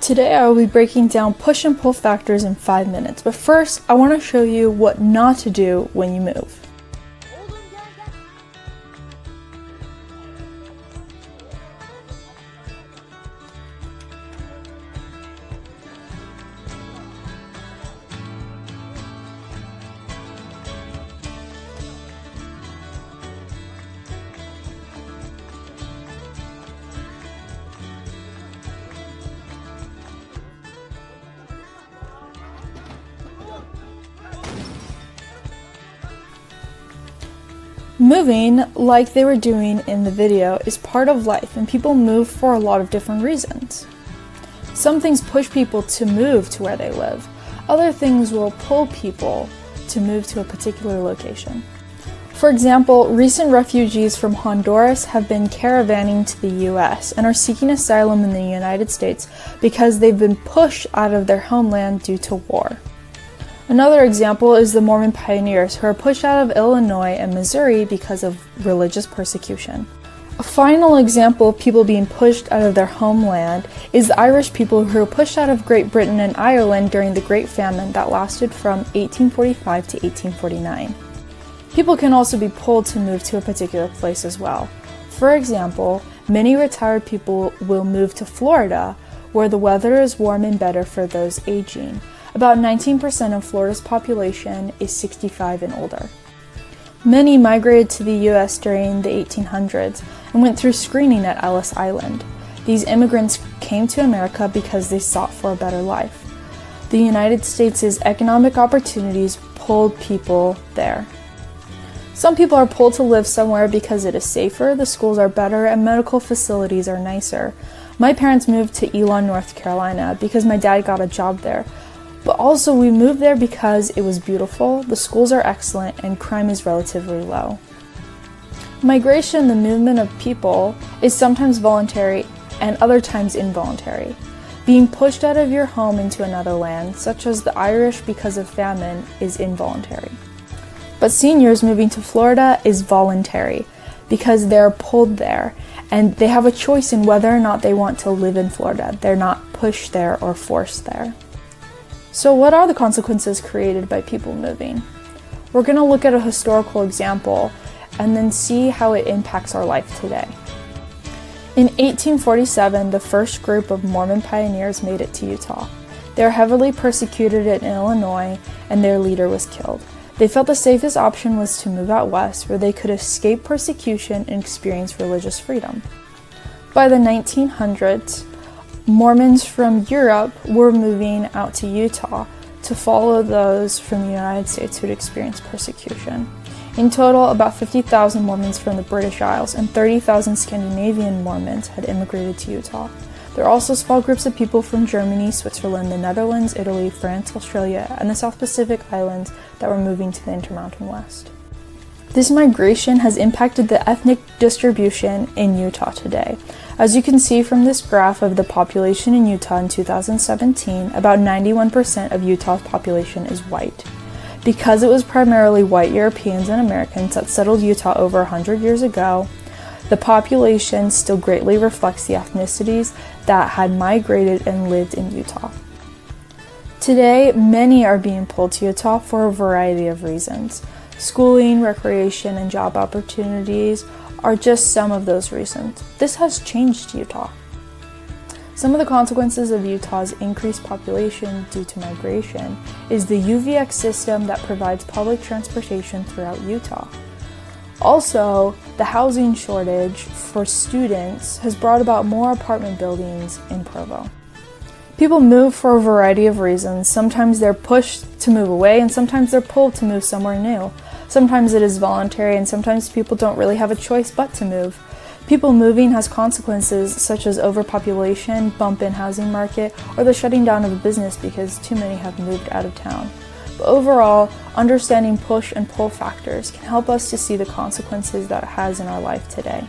Today I will be breaking down push and pull factors in 5 minutes, but first I want to show you what not to do when you move. Moving, like they were doing in the video, is part of life and people move for a lot of different reasons. Some things push people to move to where they live. Other things will pull people to move to a particular location. For example, recent refugees from Honduras have been caravanning to the US and are seeking asylum in the United States because they've been pushed out of their homeland due to war. Another example is the Mormon pioneers who are pushed out of Illinois and Missouri because of religious persecution. A final example of people being pushed out of their homeland is the Irish people who were pushed out of Great Britain and Ireland during the Great Famine that lasted from 1845 to 1849. People can also be pulled to move to a particular place as well. For example, many retired people will move to Florida, where the weather is warm and better for those aging. About 19% of Florida's population is 65 and older. Many migrated to the US during the 1800s and went through screening at Ellis Island. These immigrants came to America because they sought for a better life. The United States' economic opportunities pulled people there. Some people are pulled to live somewhere because it is safer, the schools are better, and medical facilities are nicer. My parents moved to Elon, North Carolina because my dad got a job there. But also we moved there because it was beautiful, the schools are excellent, and crime is relatively low. Migration, the movement of people, is sometimes voluntary and other times involuntary. Being pushed out of your home into another land, such as the Irish because of famine, is involuntary. But seniors moving to Florida is voluntary because they're pulled there and they have a choice in whether or not they want to live in Florida. They're not pushed there or forced there. So what are the consequences created by people moving? We're going to look at a historical example and then see how it impacts our life today. In 1847, the first group of Mormon pioneers made it to Utah. They were heavily persecuted in Illinois and their leader was killed. They felt the safest option was to move out west where they could escape persecution and experience religious freedom. By the 1900s, Mormons from Europe were moving out to Utah to follow those from the United States who had experienced persecution. In total, about 50,000 Mormons from the British Isles and 30,000 Scandinavian Mormons had immigrated to Utah. There are also small groups of people from Germany, Switzerland, the Netherlands, Italy, France, Australia, and the South Pacific Islands that were moving to the Intermountain West. This migration has impacted the ethnic distribution in Utah today. As you can see from this graph of the population in Utah in 2017, about 91% of Utah's population is white. Because it was primarily white Europeans and Americans that settled Utah over 100 years ago, the population still greatly reflects the ethnicities that had migrated and lived in Utah. Today, many are being pulled to Utah for a variety of reasons. Schooling, recreation, and job opportunities are just some of those reasons. This has changed Utah. Some of the consequences of Utah's increased population due to migration is the UVX system that provides public transportation throughout Utah. Also, the housing shortage for students has brought about more apartment buildings in Provo. People move for a variety of reasons. Sometimes they're pushed to move away and sometimes they're pulled to move somewhere new. Sometimes it is voluntary and sometimes people don't really have a choice but to move. People moving has consequences such as overpopulation, bump in housing market, or the shutting down of a business because too many have moved out of town. But overall, understanding push and pull factors can help us to see the consequences that it has in our life today.